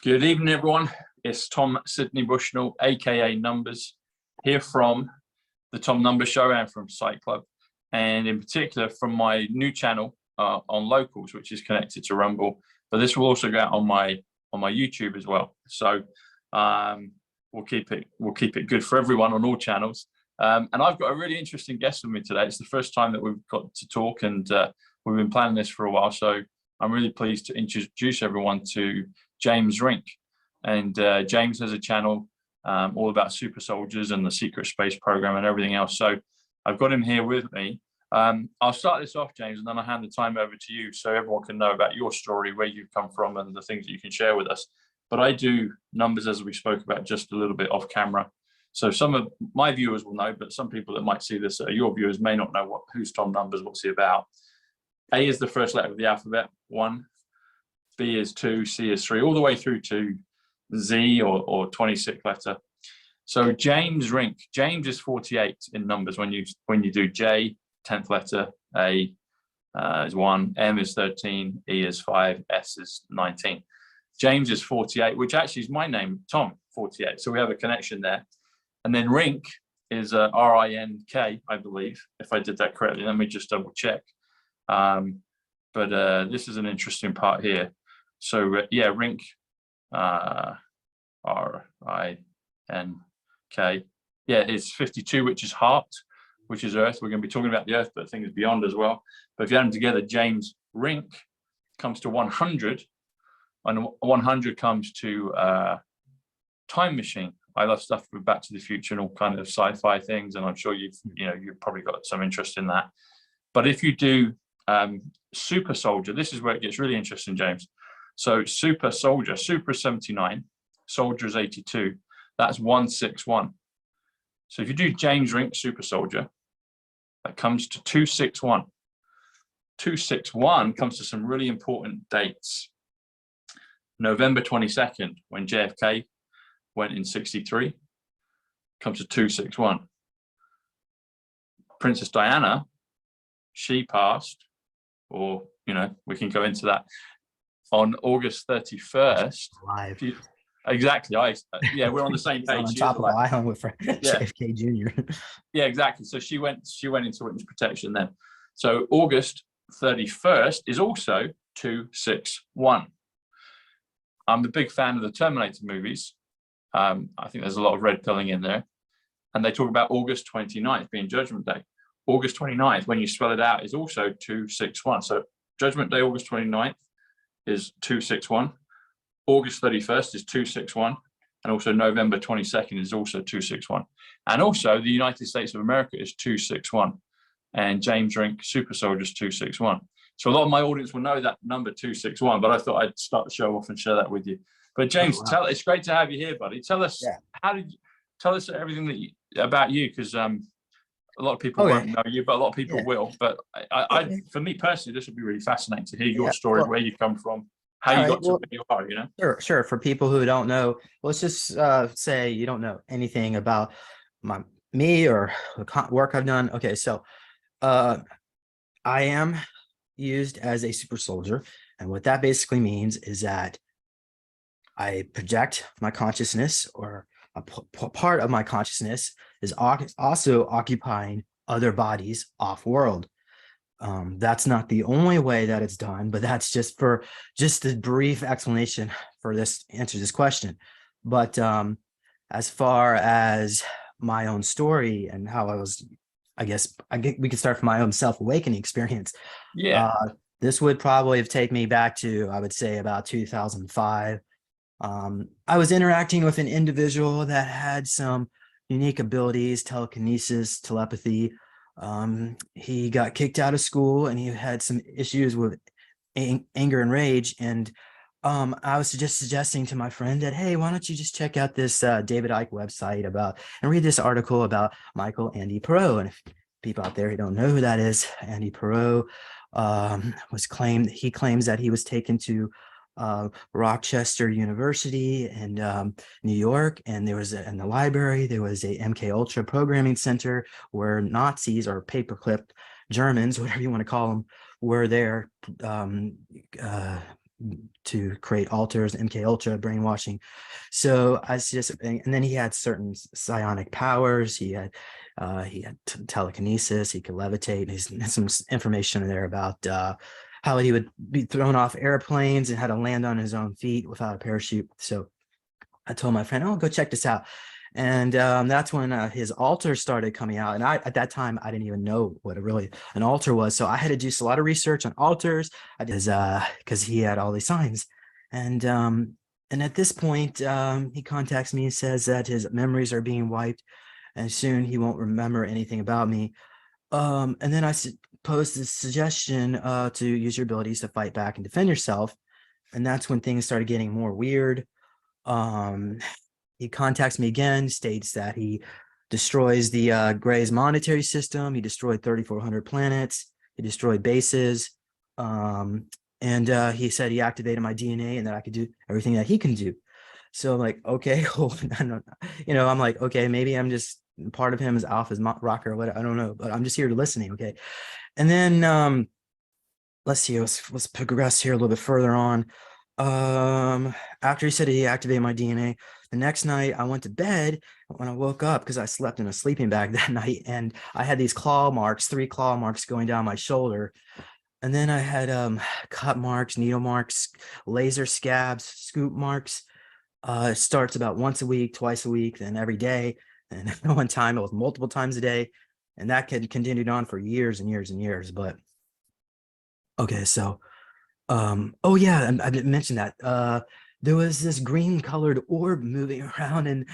Good evening, everyone. It's Tom Sidney Bushnell, aka Numbers, here from the Tom Numbers Show and from Site Club, and in particular from my new channel on Locals, which is connected to Rumble. But this will also go out on my YouTube as well. So we'll keep it good for everyone on all channels. And I've got a really interesting guest with me today. It's the first time that we've got to talk, and we've been planning this for a while. So I'm really pleased to introduce everyone to James RINK. And James has a channel all about super soldiers and the secret space program and everything else. So I've got him here with me. I'll start this off, James, and then I'll hand the time over to you so everyone can know about your story, where you've come from, and the things that you can share with us. But I do numbers, as we spoke about, just a little bit off camera. So some of my viewers will know, but some people that might see this, your viewers may not know who's Tom Numbers, what's he about. A is the first letter of the alphabet, 1. B is 2, C is 3, all the way through to Z or 26 letter. So James RINK, James is 48 in numbers when you do J, 10th letter, A is 1, M is 13, E is 5, S is 19. James is 48, which actually is my name, Tom, 48. So we have a connection there. And then RINK is R-I-N-K, I believe, if I did that correctly. Let me just double check. But this is an interesting part here. So yeah, RINK, R-I-N-K. Yeah, it's 52, which is heart, which is earth. We're going to be talking about the earth, but things beyond as well. But if you add them together, James RINK comes to 100, and 100 comes to time machine. I love stuff with Back to the Future and all kind of sci-fi things, and I'm sure you've probably got some interest in that. But if you do super soldier, this is where it gets really interesting, James. So super soldier, super is 79, soldier is 82. That's 161. So if you do James RINK super soldier, that comes to 261. 261 comes to some really important dates. November 22nd, when JFK went in 63, comes to 261. Princess Diana, she passed, or we can go into that, on August 31st. Live. Exactly. Yeah, we're on the same page. On top of the island with JFK Jr. Yeah, exactly. So she went into witness protection then. So August 31st is also 261. I'm a big fan of the Terminator movies. I think there's a lot of red pilling in there. And they talk about August 29th being Judgment Day. August 29th, when you spell it out, is also 261. So Judgment Day, August 29th, is 261. August 31st is 261. And also November 22nd is also 261. And also the United States of America is 261. And James RINK Super Soldier is 261. So a lot of my audience will know that number 261, but I thought I'd start the show off and share that with you. But James, it's great to have you here, buddy. Tell us, tell us everything about you, because a lot of people won't know you, but a lot of people will. But for me personally, this would be really fascinating to hear your story, where you come from, how you got to where you are, Sure. For people who don't know, let's just say you don't know anything about me or the work I've done. Okay, so I am used as a super soldier. And what that basically means is that I project my consciousness, or a part of my consciousness is also occupying other bodies off-world. That's not the only way that it's done, but that's just the brief explanation for answer this question. But as far as my own story and how I guess we could start from my own self-awakening experience. Yeah. This would probably have taken me back to, I would say, about 2005. I was interacting with an individual that had some unique abilities, telekinesis, telepathy. He got kicked out of school, and he had some issues with anger and rage. And I was just suggesting to my friend that, hey, why don't you just check out this David Icke website and read this article about Michael Andy Perot. And if people out there who don't know who that is, Andy Perot he claims that he was taken to Rochester University in New York, and in the library there was a MK Ultra programming center where Nazis, or paperclip Germans, whatever you want to call them, were there to create alters, MK Ultra, brainwashing. So I just, and then he had certain psionic powers. He had telekinesis. He could levitate. There's some information in there about how he would be thrown off airplanes and how to land on his own feet without a parachute. So I told my friend, "Oh, go check this out." And that's when his altar started coming out. And at that time, I didn't even know what an altar was. So I had to do a lot of research on altars. I did because he had all these signs. And at this point, he contacts me and says that his memories are being wiped, and soon he won't remember anything about me. And then I posed this suggestion to use your abilities to fight back and defend yourself. And that's when things started getting more weird. Um, he contacts me again, states that he destroys the Gray's monetary system. He destroyed 3,400 planets. He destroyed bases. And he said he activated my DNA and that I could do everything that he can do. So I'm like, okay, well, I'm like, okay, maybe I'm just part of him is Alpha's rocker or what, I don't know, but I'm just here to listening. Okay. And then let's see, let's progress here a little bit further on. After he said he activated my DNA, the next night I went to bed. When I woke up, because I slept in a sleeping bag that night, and I had these claw marks, 3 claw marks going down my shoulder. And then I had cut marks, needle marks, laser scabs, scoop marks. It starts about once a week, twice a week, then every day. And one time it was multiple times a day. And that continued on for years and years and years. But okay, so oh yeah, I didn't mention that. There was this green colored orb moving around in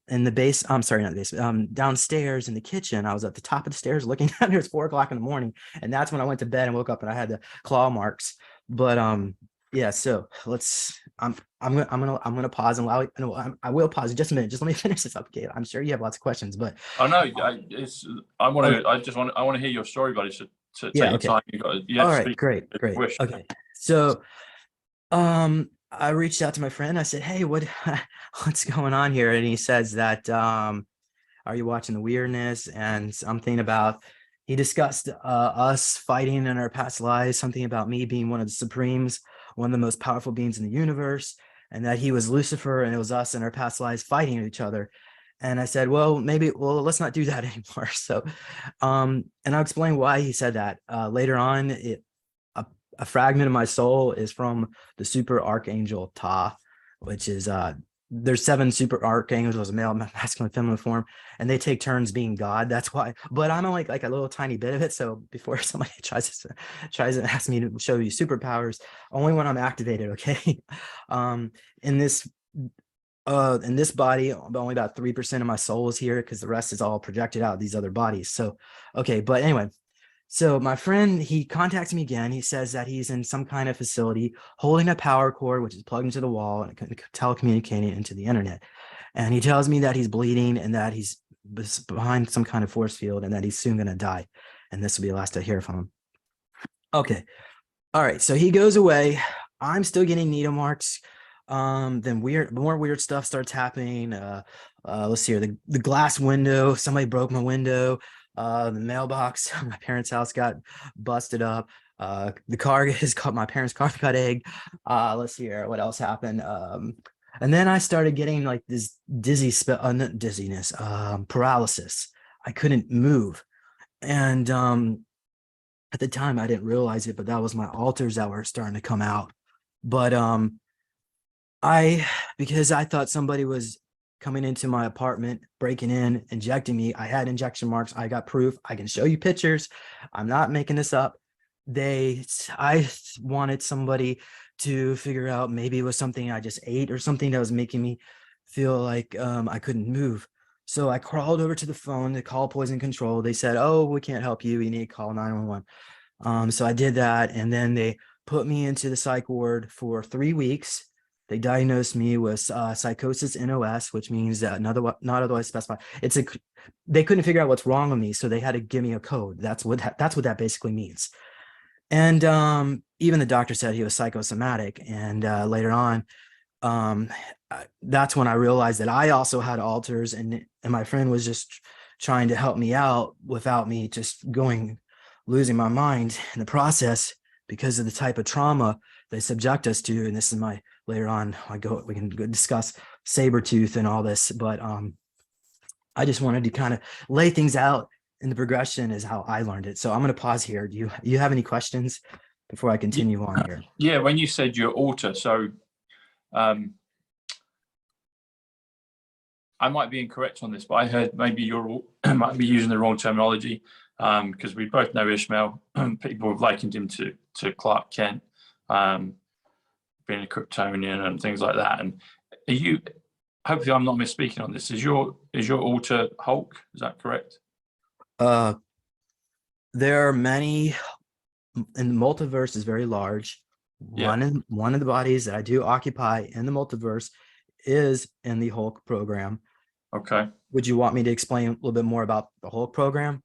the base. I'm sorry, not the base, downstairs in the kitchen. I was at the top of the stairs looking at it. It was 4 o'clock in the morning. And that's when I went to bed and woke up and I had the claw marks. But yeah, so I'm gonna pause and allow, no, I will pause in just a minute. Just let me finish this up, okay? I'm sure you have lots of questions, but I know. I want to. I want to hear your story, buddy. So take yeah, your okay. time. You have All to right, speak. great. Wish. Okay. So I reached out to my friend. I said, "Hey, what's going on here?" And he says that are you watching the weirdness? And something about, he discussed us fighting in our past lives, something about me being one of the Supremes, one of the most powerful beings in the universe, and that he was Lucifer and it was us in our past lives fighting each other. And I said, well, let's not do that anymore. So, and I'll explain why he said that later on. A fragment of my soul is from the super archangel Ta, which is there's 7 super archangels, male, masculine, feminine form, and they take turns being God. That's why. But I'm only like a little tiny bit of it. So before somebody tries to ask me to show you superpowers, only when I'm activated. Okay. In this body, only about 3% of my soul is here because the rest is all projected out of these other bodies. So okay, but anyway. So my friend, he contacts me again. He says that he's in some kind of facility holding a power cord, which is plugged into the wall and telecommunicating into the internet. And he tells me that he's bleeding and that he's behind some kind of force field and that he's soon going to die. And this will be the last I hear from him. Okay. All right. So he goes away. I'm still getting needle marks. Then more weird stuff starts happening. Let's see here. The glass window, somebody broke my window. The mailbox at my parents' house got busted up. The car is caught, my parents' car got egged. Let's see here, what else happened. And then I started getting like this dizziness, paralysis. I couldn't move. And at the time I didn't realize it, but that was my alters that were starting to come out. But because I thought somebody was coming into my apartment, breaking in, injecting me. I had injection marks. I got proof. I can show you pictures. I'm not making this up. I wanted somebody to figure out, maybe it was something I just ate or something that was making me feel like I couldn't move. So I crawled over to the phone to call poison control. They said, "Oh, we can't help you. You need to call 911." So I did that. And then they put me into the psych ward for 3 weeks. They diagnosed me with psychosis NOS, which means that not otherwise specified. They couldn't figure out what's wrong with me, so they had to give me a code. That's what that basically means. And even the doctor said he was psychosomatic. And later on, that's when I realized that I also had alters, and my friend was just trying to help me out without me just losing my mind in the process because of the type of trauma they subject us to, and this is my later on, we can go discuss Sabretooth and all this, but I just wanted to kind of lay things out, and the progression is how I learned it. So I'm going to pause here. Do you have any questions before I continue on here? Yeah, when you said you're alter, so I might be incorrect on this, but I heard maybe you're might be using the wrong terminology, because we both know Ishmael. People have likened him to Clark Kent, being a Kryptonian and things like that. And are you? Hopefully, I'm not misspeaking on this. Is your alter Hulk? Is that correct? There are many, and the multiverse is very large. Yeah. One of the bodies that I do occupy in the multiverse is in the Hulk program. Okay. Would you want me to explain a little bit more about the Hulk program?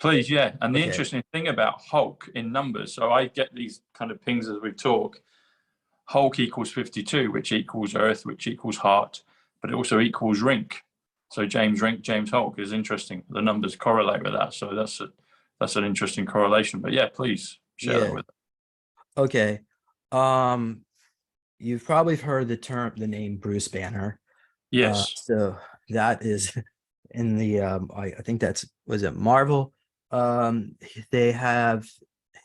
Please, yeah. And the Okay. interesting thing about Hulk in numbers, so I get these kind of pings as we talk. Hulk equals 52, which equals Earth, which equals Heart, but it also equals RINK. So James RINK, James Hulk is interesting. The numbers correlate with that. So that's an interesting correlation. But yeah, please share that with us. Okay. You've probably heard the name Bruce Banner. Yes. So that is in the I think was it Marvel? They have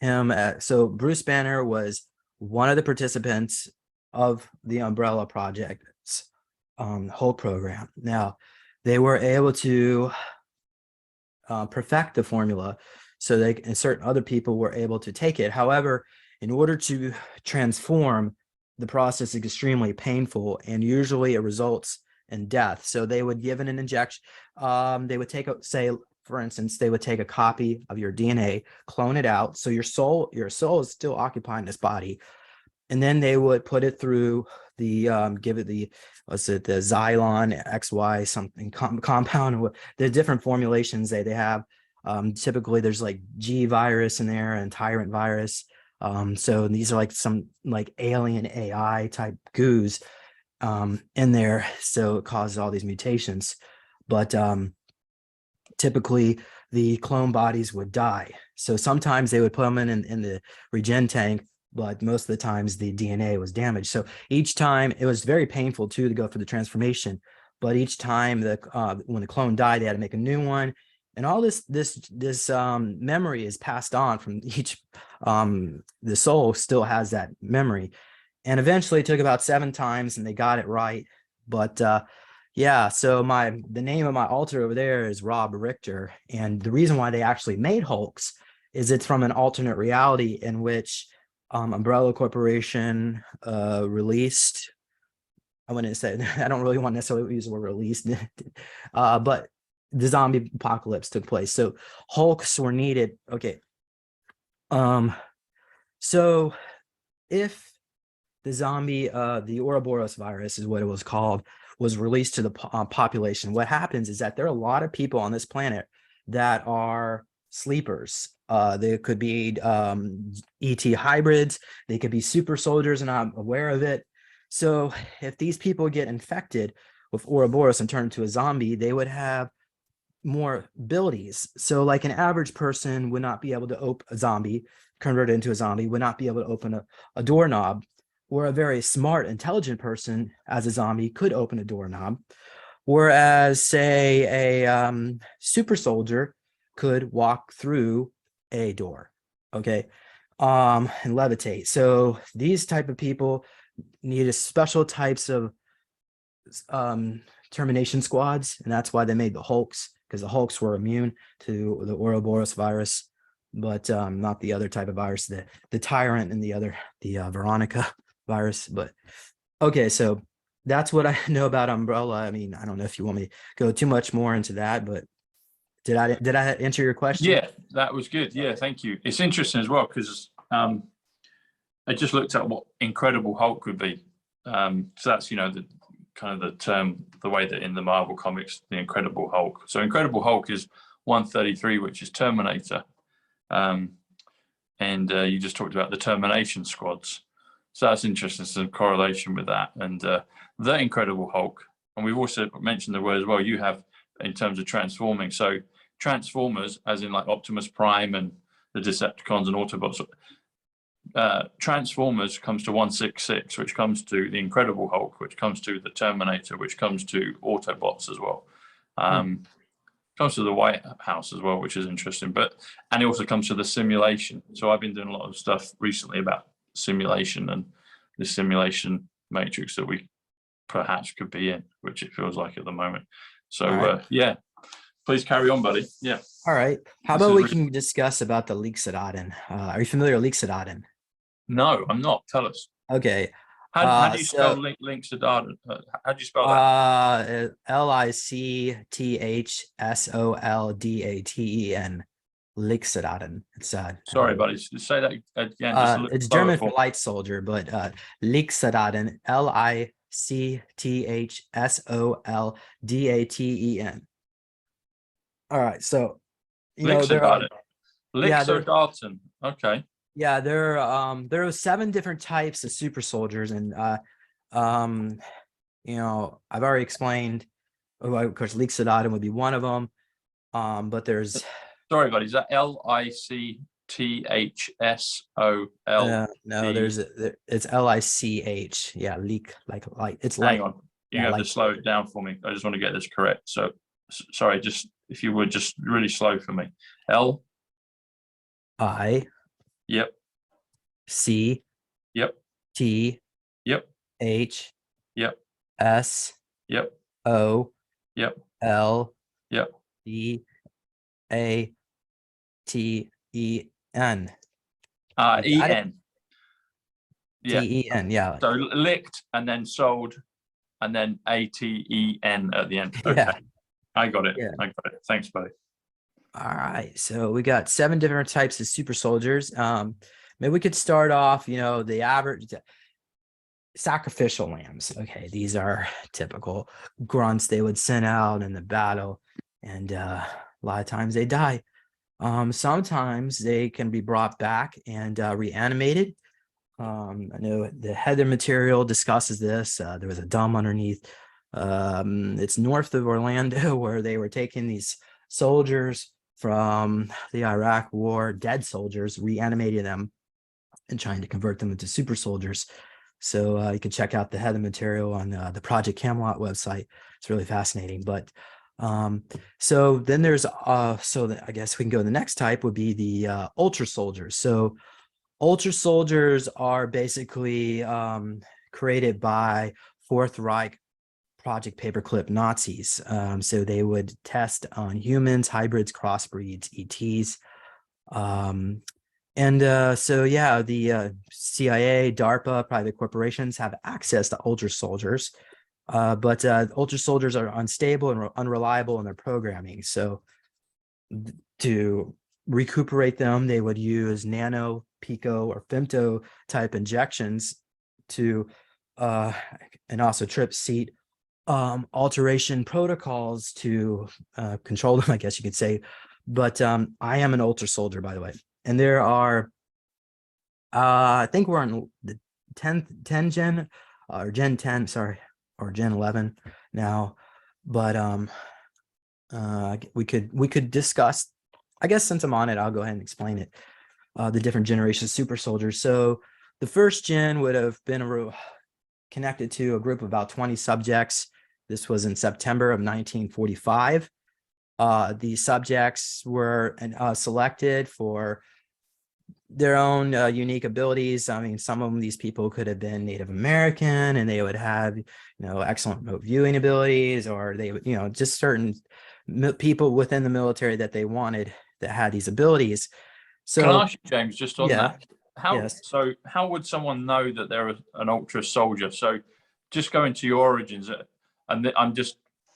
him so Bruce Banner was one of the participants of the Umbrella Project's Hulk program. Now, they were able to perfect the formula, so and certain other people were able to take it. However, in order to transform, the process is extremely painful, and usually it results in death. So they would give an injection. They would take say, for instance, they would take a copy of your DNA, clone it out, so your soul is still occupying this body, and then they would put it through the give it the the Xylon XY something compound. The different formulations they have. Typically, there's like G virus in there and tyrant virus. So these are like some like alien AI type goos in there, so it causes all these mutations. But typically the clone bodies would die. So sometimes they would put them in the regen tank, but most of the times the DNA was damaged. So each time it was very painful too to go for the transformation. But each time when the clone died, they had to make a new one. And all this memory is passed on from each. The soul still has that memory. And eventually it took about 7 times and they got it right. But yeah, so the name of my alter over there is Rob Richter. And the reason why they actually made Hulks is it's from an alternate reality in which Umbrella Corporation released, I wouldn't say, I don't really want to necessarily use the word released, but the zombie apocalypse took place. So Hulks were needed. Okay. So if the zombie, the Ouroboros virus is what it was called, was released to the population, what happens is that there are a lot of people on this planet that are sleepers. They could be ET hybrids, they could be super soldiers and I'm aware of it. So if these people get infected with Ouroboros and turn into a zombie, they would have more abilities. So like an average person would not be able to open a zombie, converted into a zombie, would not be able to open a doorknob, where a very smart, intelligent person as a zombie could open a doorknob. Whereas, say, a super soldier could walk through a door, okay, and levitate. So these type of people needed special types of termination squads, and that's why they made the Hulks, because the Hulks were immune to the Ouroboros virus, but not the other type of virus, the tyrant and the Veronica virus. But okay, so that's what I know about Umbrella. I mean, I don't know if you want me to go too much more into that, but did I answer your question? Yeah, that was good. Yeah, thank you. It's interesting as well because I just looked at what Incredible Hulk would be. So that's, you know, the kind of the term, the way that in the Marvel comics, the Incredible Hulk. So Incredible Hulk is 133, which is Terminator. And you just talked about the termination squads. So that's interesting, some correlation with that. And the Incredible Hulk, and we've also mentioned the word as well, you have in terms of transforming. So Transformers, as in like Optimus Prime and the Decepticons and Autobots, Transformers comes to 166, which comes to the Incredible Hulk, which comes to the Terminator, which comes to Autobots as well. Comes to the White House as well, which is interesting. And it also comes to the simulation. So I've been doing a lot of stuff recently about simulation and the simulation matrix that we perhaps could be in, which it feels like at the moment. So yeah, please carry on, buddy. Yeah. All right. How about we can discuss about the leaks at Aden? Are you familiar with leaks at Aden? No, I'm not. Tell us. Okay. How do you spell links to Darden? How do you spell that? Lickshsoldaten. Licksedaten. It's Sorry, buddy. Say that again. Just it's German for light soldier, but Licksedaten. Lickshsoldaten. All right, so Licksedaten. Licksedaten. Okay. Yeah, there are 7 different types of super soldiers, and I've already explained. Of course, Licksedaten would be one of them. But there's sorry, buddy. Is that Lickshol? No, it's Lich. Yeah, leak like it's like. Hang on, you have to slow it down for me. I just want to get this correct. So, sorry, just if you would just really slow for me. I. Yep. C. Yep. T. Yep. H. Yep. S. Yep. O. Yep. L. Yep. E. A. T. E. N. E. N. Yeah. T. E. N. Yeah. So licked and then sold, and then ATEN at the end. Okay. Yeah. I got it. Yeah. I got it. Thanks, buddy. All right, so we got 7 different types of super soldiers. Maybe we could start off, the average sacrificial lambs. Okay, these are typical grunts they would send out in the battle, and a lot of times they die. Sometimes they can be brought back and reanimated. I know the header material discusses this. There was a dome underneath. It's north of Orlando where they were taking these soldiers from the Iraq War, dead soldiers, reanimating them and trying to convert them into super soldiers. So you can check out the header material on the Project Camelot website. It's really fascinating. But so then there's I guess we can go to the next type would be the ultra soldiers. So ultra soldiers are basically created by Fourth Reich Project Paperclip Nazis. So they would test on humans, hybrids, crossbreeds, ETs. The CIA, DARPA, private corporations have access to ultra soldiers, but ultra soldiers are unstable and unreliable in their programming. So to recuperate them, they would use nano, pico, or femto type injections to, and also trip seat alteration protocols to control them, I guess you could say. But I am an ultra soldier, by the way. And there are, I think we're on the 10 gen, or Gen 10, sorry, or Gen 11 now. But we could discuss, I guess since I'm on it, I'll go ahead and explain it. The different generations of super soldiers. So the first gen would have been connected to a group of about 20 subjects. This was in September of 1945. The subjects were selected for their own unique abilities. I mean, some of these people could have been Native American and they would have, excellent remote viewing abilities, or they would, just certain people within the military that they wanted that had these abilities. So can I ask you, James, just on that? Yes. So how would someone know that they're an ultra soldier? So just going to your origins, and this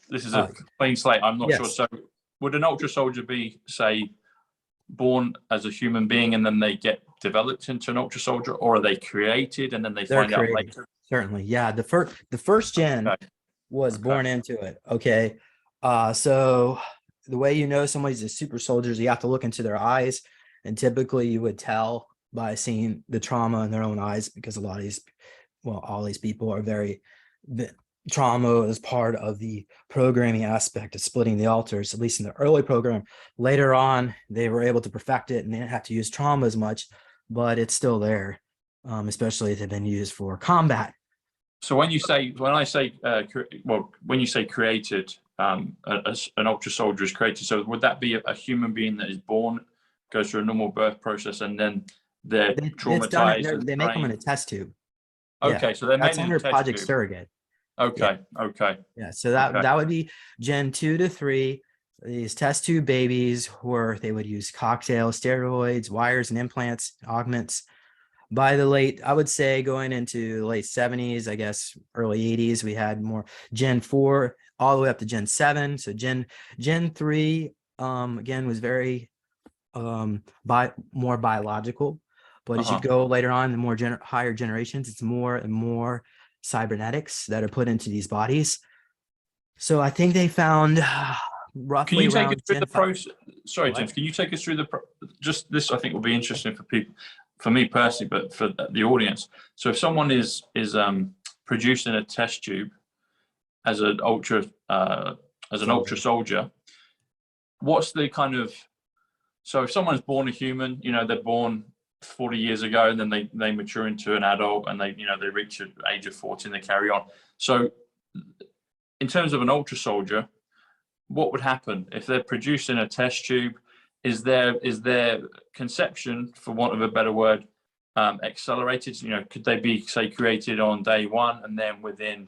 is a clean slate. I'm not sure. So would an ultra soldier be, say, born as a human being and then they get developed into an ultra soldier, or are they created and then they're find out later? Certainly, yeah. The first gen was born into it. Okay, so the way somebody's a super soldier is you have to look into their eyes, and typically you would tell by seeing the trauma in their own eyes, because a lot of these, all these people are very. Trauma is part of the programming aspect of splitting the alters, at least in the early program. Later on, they were able to perfect it and they didn't have to use trauma as much, but it's still there. especially if they've been used for combat. So when you say, when you say created, an ultra soldier is created, so would that be a human being that is born, goes through a normal birth process, and then they're It's done. traumatized and They make them in a trained? test tube. Yeah, Okay, so they're made that's in a under test Project tube. Surrogate. Yeah, Okay, okay, yeah. So that okay. would be Gen 2 to 3. These test tube babies, where they would use cocktails, steroids, wires, and implants, augments. By the late, I would say going into the late 70s, I guess early 80s, we had more Gen 4 all the way up to Gen 7. So Gen 3 again was very more biological. But as you Uh-huh. go later on, the more higher generations, it's more and more cybernetics that are put into these bodies. So I think they found Can roughly you take us around through Gen the 5. process? Sorry, What? James, can you take us through just this? I think will be interesting for people, for me personally, but for the audience. So if someone is produced in a test tube as an ultra soldier, what's the kind of, so if someone's born a human, they're born 40 years ago, and then they mature into an adult, and they reach the age of 40 and they carry on. So in terms of an ultra soldier, what would happen if they're produced in a test tube? Is their conception, for want of a better word, accelerated? Could they be, say, created on day one, and then within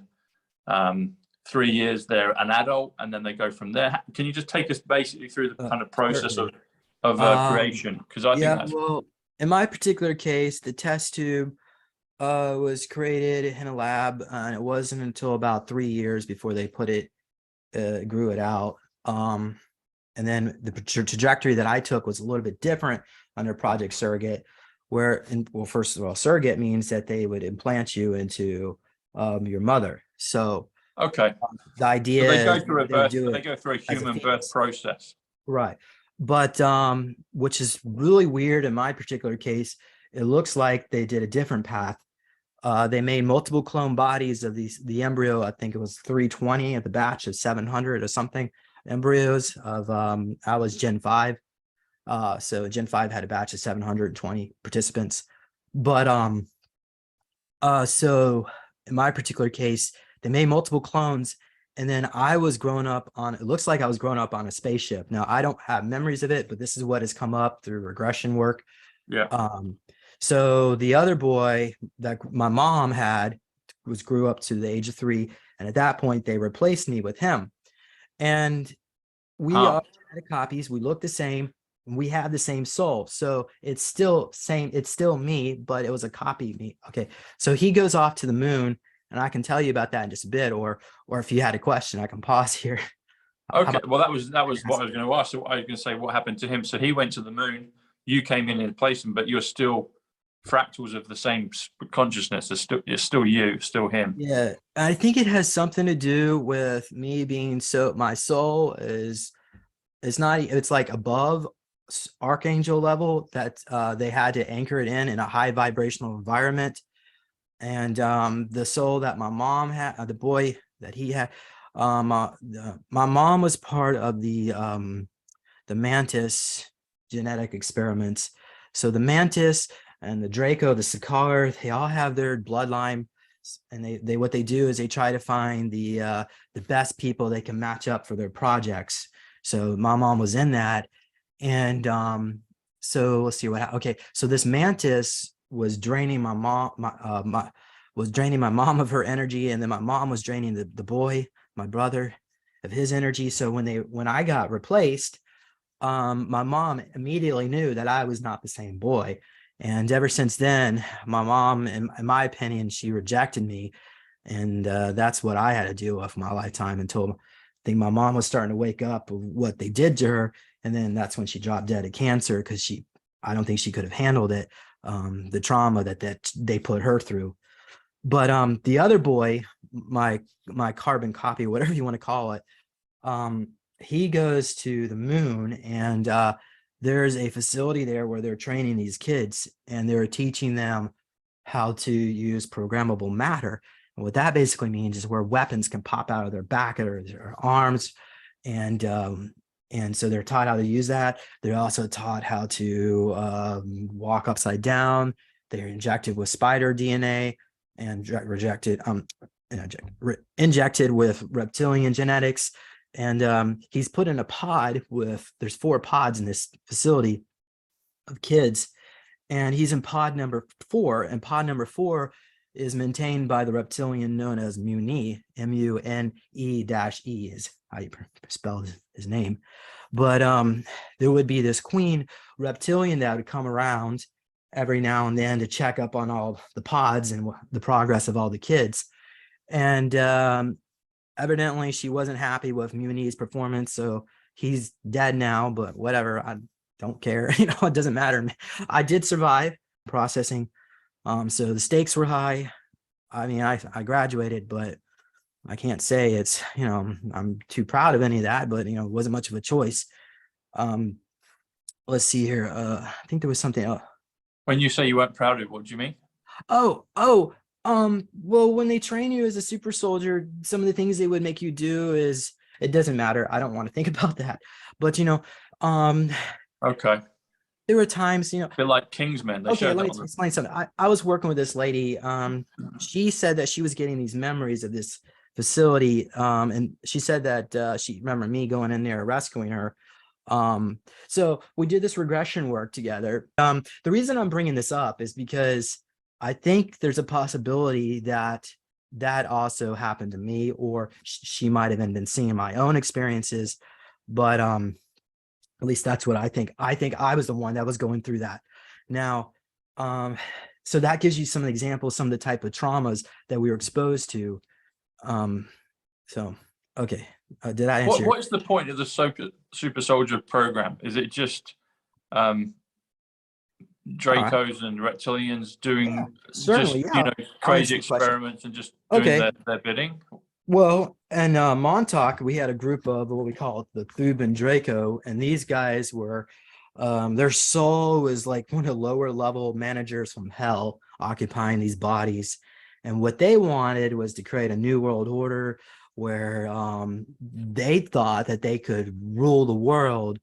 3 years they're an adult, and then they go from there? Can you just take us basically through the kind of process Certainly. of creation? Because I think Yeah, that's well, in my particular case, the test tube was created in a lab, and it wasn't until about 3 years before they grew it out. And then the trajectory that I took was a little bit different under Project Surrogate, well, first of all, surrogate means that they would implant you into your mother. So okay. the So they idea go is through a they would birth. do They it go through a as a human birth fetus. process. Right. But which is really weird in my particular case, it looks like they did a different path. They made multiple clone bodies of the embryo. I think it was 320 at the batch of 700 or something embryos of I was Gen 5. So Gen 5 had a batch of 720 participants. But so in my particular case, they made multiple clones, and then I was growing up on, it looks like I was growing up on a spaceship. Now I don't have memories of it, but this is what has come up through regression work. Yeah. So the other boy that my mom had grew up to the age of 3, and at that point they replaced me with him. And we Huh. are genetic copies. We look the same. We have the same soul. So it's still same. It's still me, but it was a copy of me. Okay. So he goes off to the moon, and I can tell you about that in just a bit. Or if you had a question, I can pause here. How Okay. about Well, that was what I was going to ask. So I was going to say, what happened to him? So he went to the moon. You came in and replaced him, but you're still fractals of the same consciousness. It's still you, still him. Yeah, I think it has something to do with me being so, my soul is, it's not, it's like above archangel level, that they had to anchor it in a high vibrational environment. And the soul that my mom had, the boy that he had, my mom was part of the mantis genetic experiments. So the mantis and the Draco, the Sakaar, they all have their bloodline, and they what they do is they try to find the best people they can match up for their projects. So my mom was in that, and so let's see okay. So this mantis was draining my mom, was draining my mom of her energy, and then my mom was draining the boy, my brother, of his energy. So when I got replaced, my mom immediately knew that I was not the same boy. And ever since then, my mom, in my opinion, she rejected me. And that's what I had to deal with my lifetime until I think my mom was starting to wake up of what they did to her. And then that's when she dropped dead of cancer, because I don't think she could have handled it, the trauma that they put her through. But the other boy, my carbon copy, whatever you want to call it, he goes to the moon, and there's a facility there where they're training these kids, and they're teaching them how to use programmable matter. And what that basically means is where weapons can pop out of their back or their arms. And so they're taught how to use that. They're also taught how to walk upside down, they're injected with spider DNA and injected with reptilian genetics. And he's put in a pod with, there's 4 pods in this facility of kids, and he's in pod number 4, and pod number 4 is maintained by the reptilian known as Mune, M-U-N-E-E is how you spell his name. But there would be this queen reptilian that would come around every now and then to check up on all the pods and the progress of all the kids. And evidently she wasn't happy with Mune's performance, so he's dead now, but whatever, I don't care. You know, it doesn't matter. I did survive processing. So the stakes were high. I mean, I graduated, but I can't say it's, you know, I'm too proud of any of that, but, you know, it wasn't much of a choice. Let's see here. I think there was something else. When you say you weren't proud of it, what do you mean? Well, when they train you as a super soldier, some of the things they would make you do is, it doesn't matter. I don't want to think about that, but, you know, okay. There were times, you know, They're like Kingsmen. They okay, let me explain something. I was working with this lady. She said that she was getting these memories of this facility. And she said that she remembered me going in there rescuing her. So we did this regression work together. The reason I'm bringing this up is because I think there's a possibility that that also happened to me, or she might have been seeing my own experiences. But at least that's what I think. I think I was the one that was going through that. Now, so that gives you some examples, some of the type of traumas that we were exposed to. So, okay. Did I answer? What is the point of the super soldier program? Is it just Dracos and reptilians doing certainly, just, you know, crazy experiments and just doing their bidding? Well, in Montauk, we had a group of what we call the Thuban Draco, and these guys were, their soul was like one of the lower level managers from hell occupying these bodies. And what they wanted was to create a new world order where they thought that they could rule the world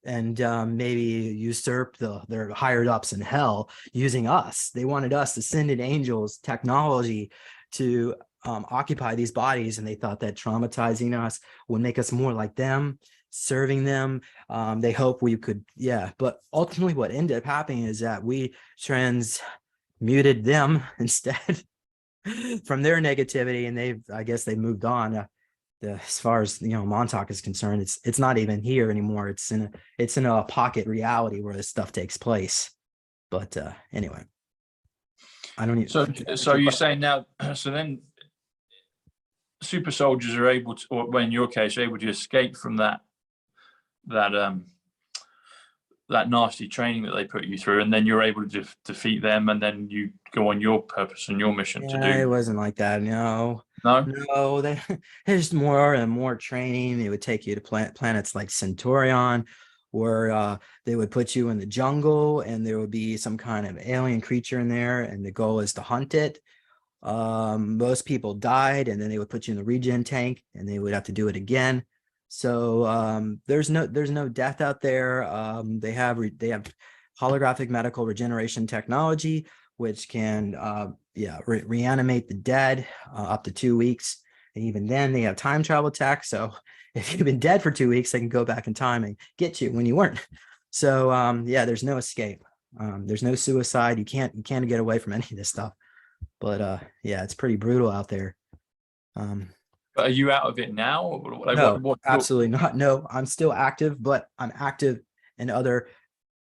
and maybe usurp their higher ups in hell using us. They wanted us to send in angels, technology to occupy these bodies, and they thought that traumatizing us would make us more like them, serving them. They hope we could, but ultimately what ended up happening is that we transmuted them instead from their negativity, and I guess they moved on. As far as, you know, Montauk is concerned, it's not even here anymore. It's in a pocket reality where this stuff takes place. But anyway, I don't need. So you're saying now, so then super soldiers are able to, or in your case, able to escape from that nasty training that they put you through, and then you're able to defeat them, and then you go on your purpose and your mission to do. It wasn't like that. No, there's more and more training. They would take you to planets like Centaurion, where they would put you in the jungle, and there would be some kind of alien creature in there, and the goal is to hunt it. Most people died, and then they would put you in the regen tank, and they would have to do it again. So there's no death out there. They have holographic medical regeneration technology, which can reanimate the dead up to 2 weeks. And even then they have time travel tech. So if you've been dead for 2 weeks, they can go back in time and get you when you weren't. So there's no escape. There's no suicide. You can't get away from any of this stuff. But it's pretty brutal out there. Are you out of it now? No, absolutely not. No, I'm still active, but I'm active in other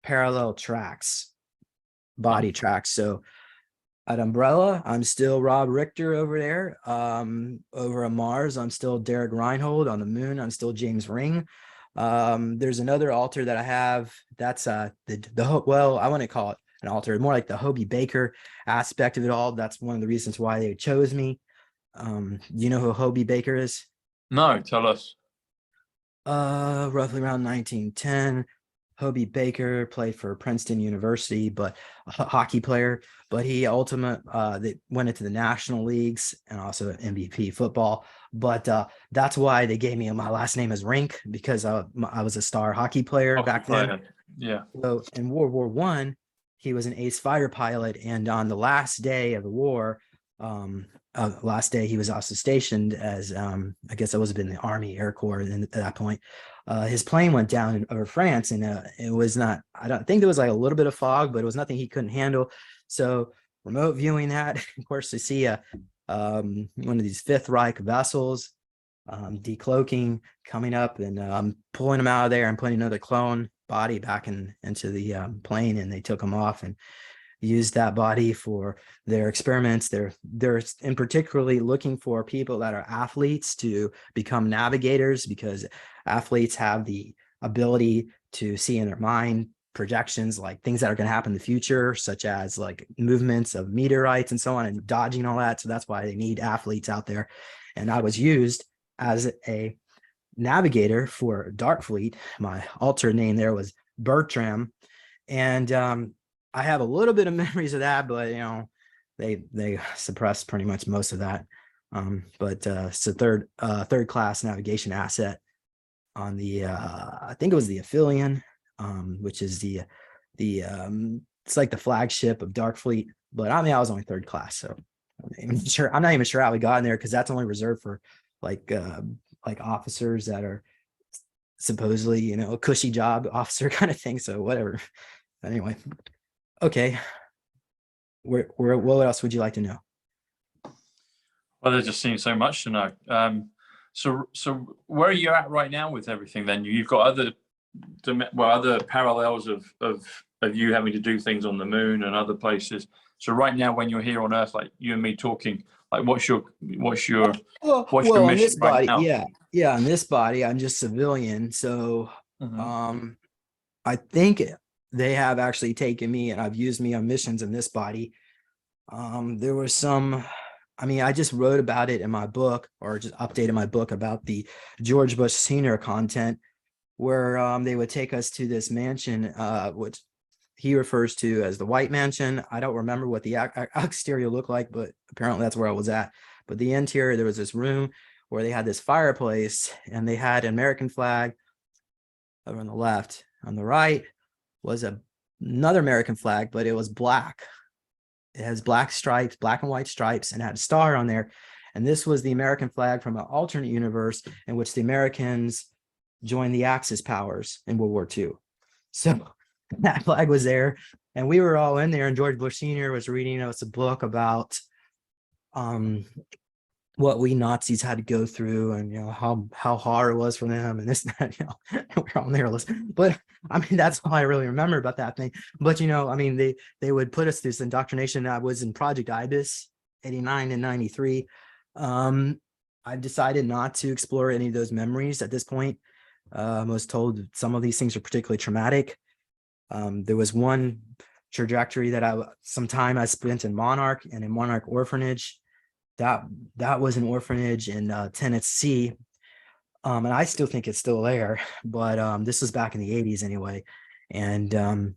parallel tracks, body tracks. So at Umbrella, I'm still Rob Richter over there. Over on Mars, I'm still Derek Reinhold. On the moon, I'm still James Ring. There's another altar that I have. That's I wouldn't call it an altar, more like the Hobie Baker aspect of it all. That's one of the reasons why they chose me. You know who Hobie Baker is? No, tell us. Roughly around 1910. Hobie Baker played for Princeton University, but a hockey player. But he they went into the national leagues and also MVP football. But that's why they gave me my last name as RINK, because I was a star hockey player back then. Yeah. So in World War I, he was an ace fighter pilot, and on the last day of the war, last day he was also stationed as, I guess I was in the Army Air Corps at that point. His plane went down over France, and it was not, I don't think there was like a little bit of fog, but it was nothing he couldn't handle. So remote viewing that, of course, to see one of these Fifth Reich vessels decloaking, coming up, and pulling them out of there and putting another clone body back into the plane, and they took them off and used that body for their experiments. They're in particularly looking for people that are athletes to become navigators, because athletes have the ability to see in their mind projections, like things that are going to happen in the future, such as like movements of meteorites and so on, and dodging all that. So that's why they need athletes out there. And I was used as a navigator for Darkfleet. My alter name there was Bertram. And I have a little bit of memories of that, but they suppressed pretty much most of that. But it's a third class navigation asset on the I think it was the Aphelion, which is the it's like the flagship of Darkfleet. But I mean, I was only third class, so I'm not even sure how we got in there, because that's only reserved for like officers that are supposedly, a cushy job officer kind of thing. So whatever. Anyway, okay. What else would you like to know? Well, there just seems so much to know. So where are you at right now with everything? Then you've got other parallels of you having to do things on the moon and other places. So right now, when you're here on Earth, like you and me talking, like what's your mission in this right body, now? yeah, in this body, I'm just civilian. So I think they have actually taken me, and I've used me on missions in this body. There was some, I mean, I just wrote about it in my book, or just updated my book about the George Bush Sr. content, where they would take us to this mansion, which he refers to as the White Mansion. I don't remember what the exterior looked like, but apparently that's where I was at. But the interior, there was this room where they had this fireplace, and they had an American flag over on the left. On the right was another American flag, but it was black. It has black stripes, black and white stripes, and had a star on there. And this was the American flag from an alternate universe in which the Americans joined the Axis powers in World War II. So that flag was there, and we were all in there, and George Bush Sr. was reading us a book about what we Nazis had to go through, and how hard it was for them, and this and that, we're all there listening. But I mean, that's all I really remember about that thing. But I mean, they would put us through this indoctrination. I was in Project Ibis 89 and 93. I decided not to explore any of those memories at this point. I was told some of these things are particularly traumatic. There was one trajectory that some time I spent in Monarch and in Monarch Orphanage. That was an orphanage in Tennessee, and I still think it's still there, but this was back in the 80s anyway. And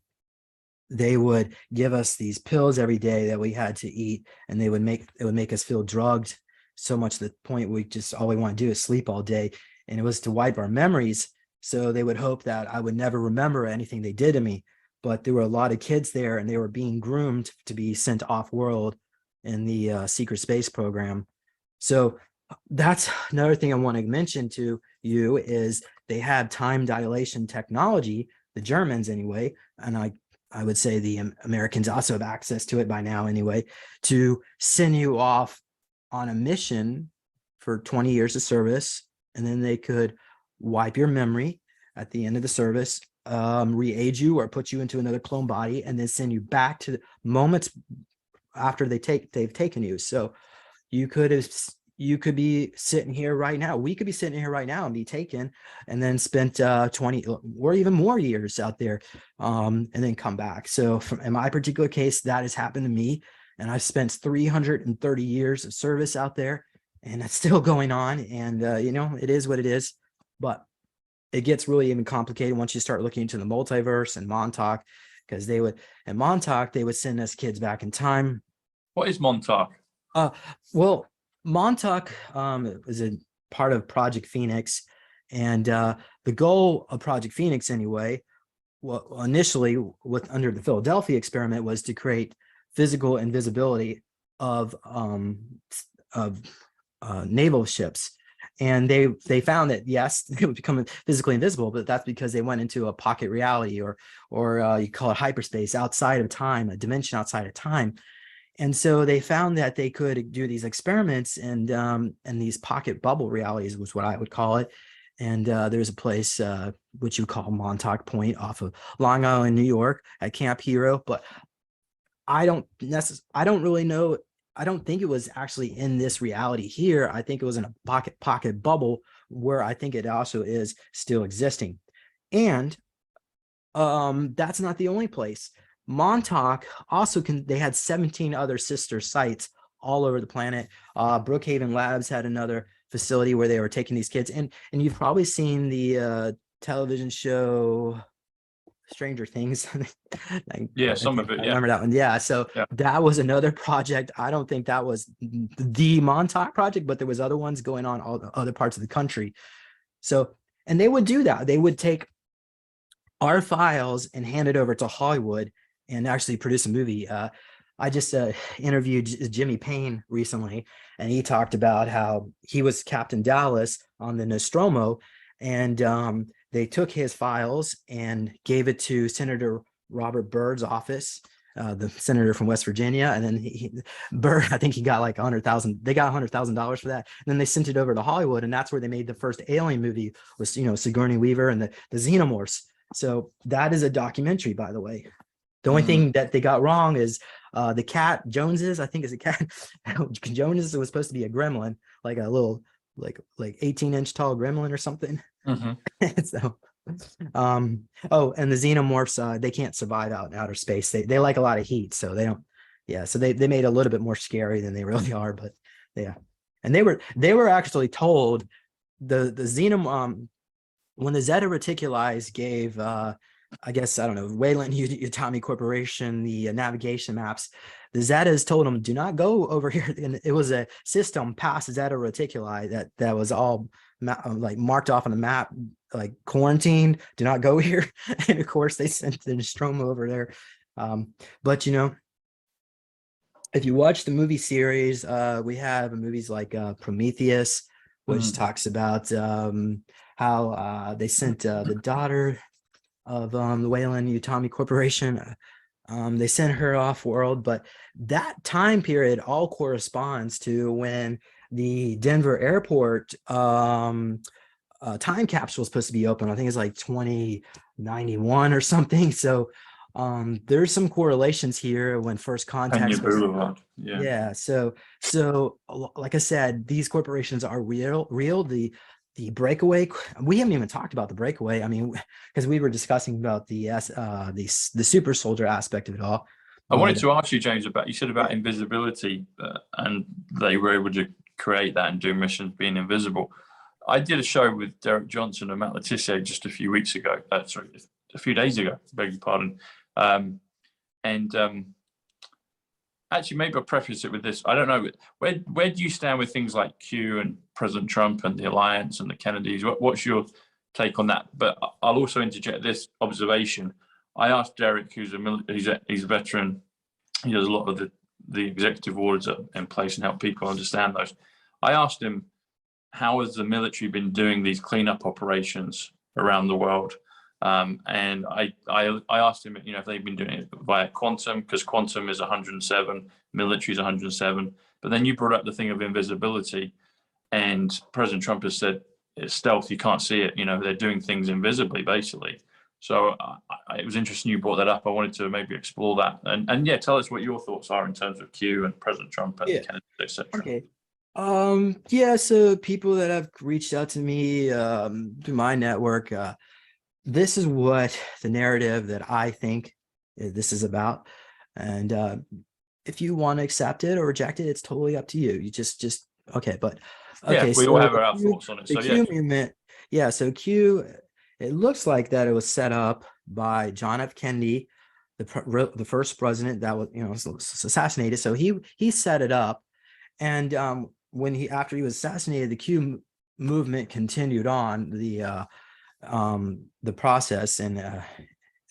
they would give us these pills every day that we had to eat, and it would make us feel drugged so much to the point all we want to do is sleep all day, and it was to wipe our memories. So they would hope that I would never remember anything they did to me. But there were a lot of kids there, and they were being groomed to be sent off world in the secret space program. So that's another thing I want to mention to you, is they had time dilation technology, the Germans anyway, and I would say the Americans also have access to it by now anyway, to send you off on a mission for 20 years of service, and then they could wipe your memory at the end of the service, re-age you or put you into another clone body, and then send you back to the moments after they've taken you. So you could be sitting here right now. We could be sitting here right now and be taken, and then spent 20 or even more years out there, and then come back. So in my particular case, that has happened to me, and I've spent 330 years of service out there, and it's still going on. And it is what it is. But it gets really even complicated once you start looking into the multiverse and Montauk, because they would send us kids back in time. What is Montauk? Well, Montauk is a part of Project Phoenix, and the goal of Project Phoenix anyway well, initially with under the Philadelphia experiment was to create physical invisibility of naval ships. And they found that yes, it would become physically invisible, but that's because they went into a pocket reality, or you call it hyperspace, outside of time, a dimension outside of time. And so they found that they could do these experiments and these pocket bubble realities was what I would call it. And there's a place which you call Montauk Point off of Long Island, New York, at Camp Hero. But I don't really know. I don't think it was actually in this reality here. I think it was in a pocket bubble where I think it also is still existing. And that's not the only place. Montauk also they had 17 other sister sites all over the planet. Brookhaven Labs had another facility where they were taking these kids, and you've probably seen the television show Stranger Things. Yeah, some of it. I Yeah. remember that one. Yeah. So Yeah. that was another project. I don't think that was the Montauk project, but there was other ones going on all the other parts of the country. So, and they would do that. They would take our files and hand it over to Hollywood and actually produce a movie. I just interviewed Jimmy Payne recently, and he talked about how he was Captain Dallas on the Nostromo, and they took his files and gave it to Senator Robert Byrd's office, the senator from West Virginia. And then Byrd, I think he got like they got $100,000 for that. And then they sent it over to Hollywood, and that's where they made the first Alien movie, was Sigourney Weaver and the Xenomorphs. So that is a documentary, by the way. The only thing that they got wrong is the cat Joneses, I think is a cat. Jones was supposed to be a gremlin, like a little, like 18-inch tall gremlin or something. So, oh, and the xenomorphs, they can't survive out in outer space. They like a lot of heat, so they don't. Yeah, so they made it a little bit more scary than they really are. But yeah, and they were actually told the xenom when the Zeta Reticuli gave I guess, I don't know, Wayland Utami Corporation, the navigation maps, the Zetas told them, do not go over here. And it was a system past Zeta Reticuli that was all like marked off on the map, like quarantined, do not go here. And of course they sent the Nostromo over there. But if you watch the movie series, we have movies like Prometheus, which talks about how they sent the daughter of the Wayland Utami Corporation. They sent her off world, but that time period all corresponds to when the Denver airport time capsule is supposed to be open. I think it's like 2091 or something. So there's some correlations here when first contact. Yeah. So like I said, these corporations are real. The breakaway, we haven't even talked about the breakaway. I mean, because we were discussing about the super soldier aspect of it all. I wanted to ask you, James, about, you said about invisibility, and they were able to create that and do missions being invisible. I did a show with Derek Johnson and Matt Letitia just a few weeks ago. Sorry, a few days ago, beg your pardon. Actually, maybe I'll preface it with this. I don't know, where do you stand with things like Q and President Trump and the alliance and the Kennedys? What's your take on that? But I'll also interject this observation. I asked Derek, who's a veteran. He does a lot of the executive orders in place and help people understand those. I asked him, how has the military been doing these cleanup operations around the world? And I asked him, if they've been doing it via quantum, because quantum is 107, military is 107. But then you brought up the thing of invisibility, and President Trump has said it's stealth, you can't see it. They're doing things invisibly, basically. So it was interesting you brought that up. I wanted to maybe explore that, and yeah, tell us what your thoughts are in terms of Q and President Trump and Kennedy, etc. Okay. Yeah. So people that have reached out to me through my network. This is what the narrative that I think this is about. And if you want to accept it or reject it, it's totally up to you. You just okay. But okay, yeah, we all have our thoughts on it. So Q movement, yeah. So Q, it looks like that it was set up by John F. Kennedy, the first president that was assassinated. So he set it up, and after he was assassinated, the Q movement continued on the process, and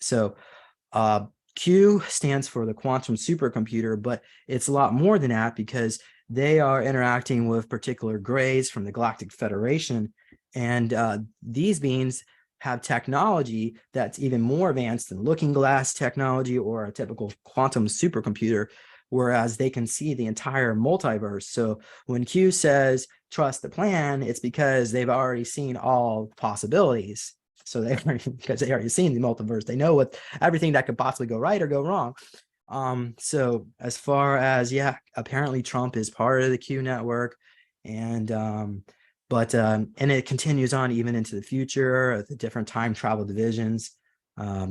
So Q stands for the quantum supercomputer, but it's a lot more than that because they are interacting with particular grays from the Galactic Federation. And these beings have technology that's even more advanced than looking glass technology or a typical quantum supercomputer, whereas they can see the entire multiverse. So when Q says, trust the plan, it's because they've already seen all possibilities. So because they already seen the multiverse, they know what everything that could possibly go right or go wrong. So as far as, yeah, apparently Trump is part of the Q network, and and it continues on even into the future, the different time travel divisions. Yeah,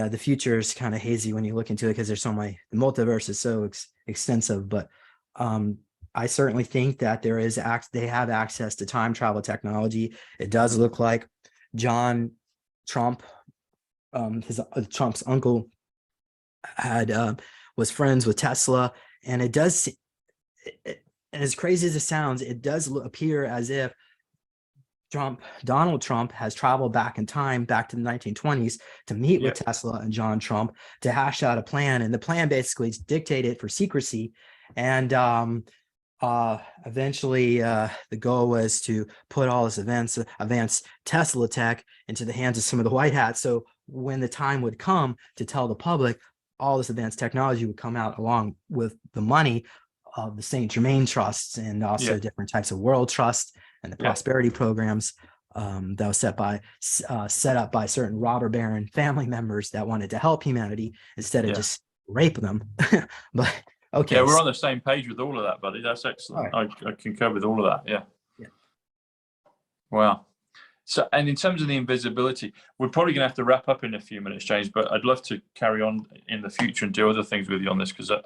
the future is kind of hazy when you look into it because there's so many, the multiverse is so extensive, but I certainly think that they have access to time travel technology. It does look like John Trump, Trump's uncle, was friends with Tesla, and it does, as crazy as it sounds, it does appear as if Donald Trump has traveled back in time, back to the 1920s, to meet with Tesla and John Trump to hash out a plan, and the plan basically is dictated for secrecy. And eventually the goal was to put all this advanced Tesla tech into the hands of some of the white hats. So when the time would come to tell the public, all this advanced technology would come out along with the money of the Saint Germain trusts and also different types of world trusts and the prosperity programs that was set up by certain robber baron family members that wanted to help humanity instead of just rape them. But okay. Yeah, we're on the same page with all of that, buddy. That's excellent. Right. I concur with all of that. Yeah. Wow. So, and in terms of the invisibility, we're probably going to have to wrap up in a few minutes, James, but I'd love to carry on in the future and do other things with you on this, because I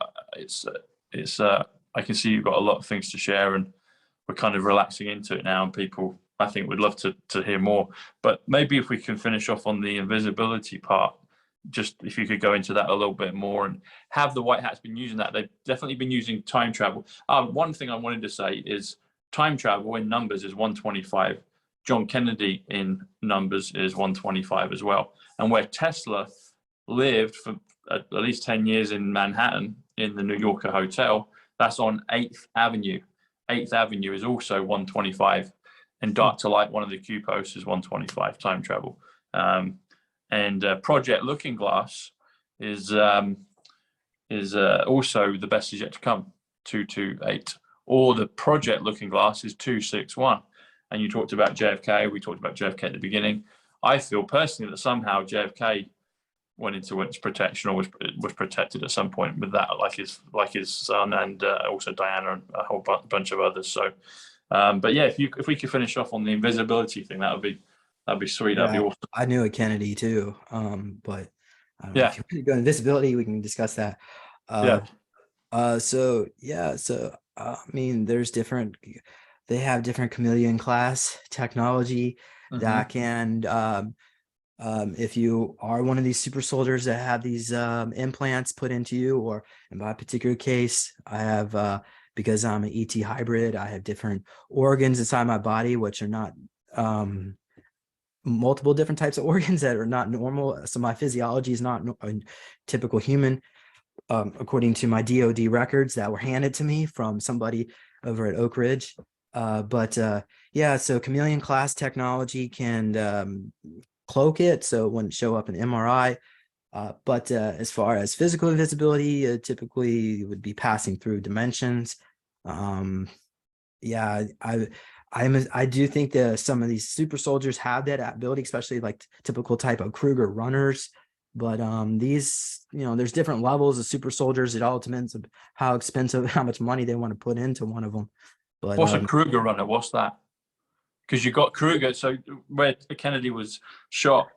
can see you've got a lot of things to share, and we're kind of relaxing into it now, and people, I think, would love to hear more. But maybe if we can finish off on the invisibility part, just if you could go into that a little bit more, and have the white hats been using that? They've definitely been using time travel. One thing I wanted to say is time travel in numbers is 125. John Kennedy in numbers is 125 as well. And where Tesla lived for at least 10 years in Manhattan in the New Yorker hotel, that's on 8th Avenue. 8th Avenue is also 125. And Dark to Light, one of the Q posts, is 125 time travel. And Project Looking Glass is also the best is yet to come, 228. Or the Project Looking Glass is 261. And you talked about JFK. We talked about JFK at the beginning. I feel personally that somehow JFK went into witness protection, or was protected at some point with that, like his son, and also Diana and a whole bunch of others. So, but yeah, if we could finish off on the invisibility thing, that'd be sweet. That'd be awesome. I knew a Kennedy too, but I don't know if you want to go invisibility, we can discuss that. So I mean, they have different chameleon class technology that can, if you are one of these super soldiers that have these implants put into you, or in my particular case, I have, because I'm an ET hybrid, I have different organs inside my body, which are not multiple different types of organs that are not normal. So my physiology is not a typical human, according to my DOD records that were handed to me from somebody over at Oak Ridge. So chameleon class technology can cloak it so it wouldn't show up in MRI. But as far as physical invisibility, typically would be passing through dimensions. I do think that some of these super soldiers have that ability, especially like typical type of Kruger runners. But these, there's different levels of super soldiers. It all depends on how expensive, how much money they want to put into one of them. But what's a Kruger runner? What's that? Because you got Kruger. So where Kennedy was shot,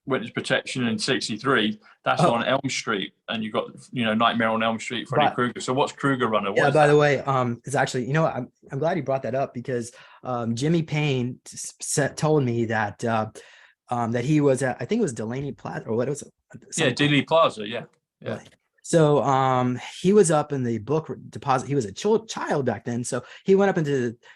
witness protection in '63, that's on Elm Street, and you got Nightmare on Elm Street, Freddy Krueger. So what's Kruger runner? By the way, it's actually, I'm glad you brought that up, because Jimmy Payne told me that that he was at, I think it was Delaney Plaza, or what was it? Dealey Plaza. Yeah. So he was up in the book deposit. He was a child back then, so he went up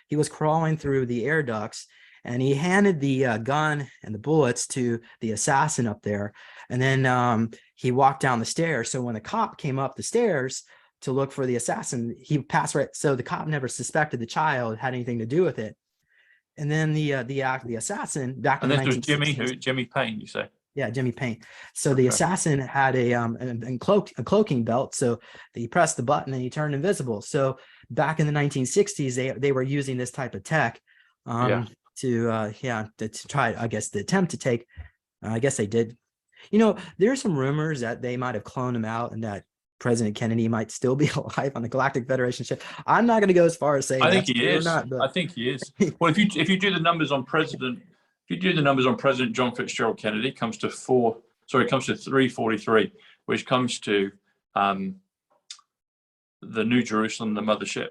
he was crawling through the air ducts, and he handed the gun and the bullets to the assassin up there. And then he walked down the stairs. So when the cop came up the stairs to look for the assassin, he passed right. So the cop never suspected the child had anything to do with it. And then the assassin back in And the this was 1960s. Jimmy Payne, you say? Yeah, Jimmy Payne. So the assassin had a cloaking belt. So he pressed the button and he turned invisible. So back in the 1960s, they were using this type of tech to try, I guess, the attempt to take. I guess they did. You know, there are some rumors that they might have cloned him out and that President Kennedy might still be alive on the Galactic Federation ship. I'm not going to go as far as saying I think that's he true is. or not, but I think he is. Well, if you do the numbers on President John Fitzgerald Kennedy, it comes to 343, which comes to the New Jerusalem, the mothership.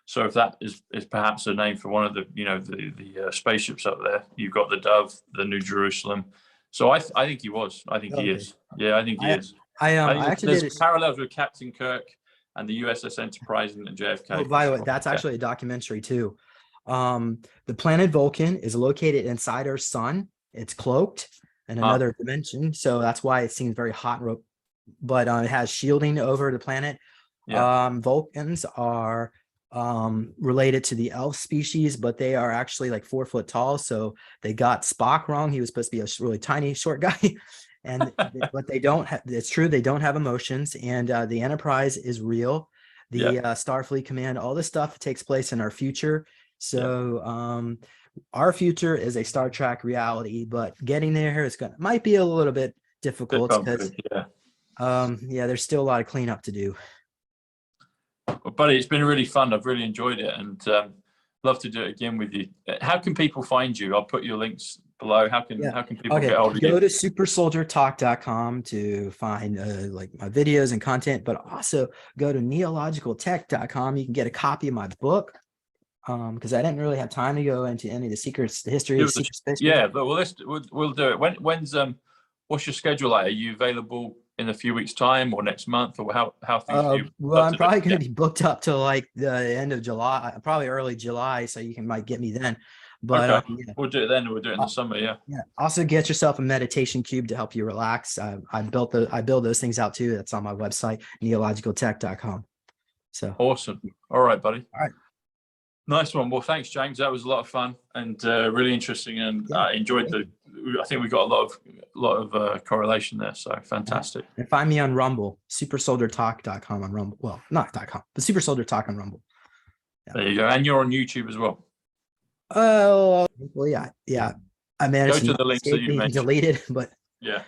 So if that is perhaps a name for one of the the spaceships up there, you've got the Dove, the New Jerusalem. So I think he was. I think he is. Yeah, I think he is. I think actually there's parallels with Captain Kirk and the USS Enterprise and the JFK. Oh, by the way, that's actually a documentary too. The planet Vulcan is located inside our sun. It's cloaked in another dimension, so that's why it seems very hot. But it has shielding over the planet. Yeah. Vulcans are related to the elf species, but they are actually like 4 foot tall. So they got Spock wrong. He was supposed to be a really tiny, short guy. And but they don't have, it's true, they don't have emotions. And the Enterprise is real. The Starfleet Command, all this stuff takes place in our future. So our future is a Star Trek reality, but getting there is might be a little bit difficult because there's still a lot of cleanup to do. Well, buddy, it's been really fun. I've really enjoyed it, and love to do it again with you. How can people find you? I'll put your links below. How can people get hold of you? Go to supersoldiertalk.com to find like my videos and content, but also go to neologicaltech.com. You can get a copy of my book because I didn't really have time to go into any of the secrets, the history of secret space. Yeah, but we'll do it. When's what's your schedule like? Are you available in a few weeks' time or next month, or how things do you? Well, I'm probably going to be booked up till like the end of July, probably early July, so you might get me then. But we'll do it then. We'll do it in the summer. Yeah. Also, get yourself a meditation cube to help you relax. I build those things out too. That's on my website, neologicaltech.com. So awesome. All right, buddy. All right. Nice one. Well, thanks, James. That was a lot of fun and really interesting, and I enjoyed I think we got a lot of correlation there. So fantastic. And find me on Rumble, supersoldiertalk.com on Rumble. Well, not .com, but Super Soldier Talk on Rumble. Yeah. There you go. And you're on YouTube as well. Oh, well, yeah. I managed to the links that you mentioned. Deleted, but yeah.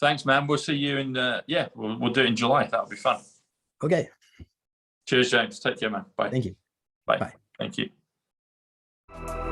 Thanks, man. We'll see you in we'll do it in July. That'll be fun. Okay. Cheers, James. Take care, man. Bye. Thank you. Bye. Bye. Thank you.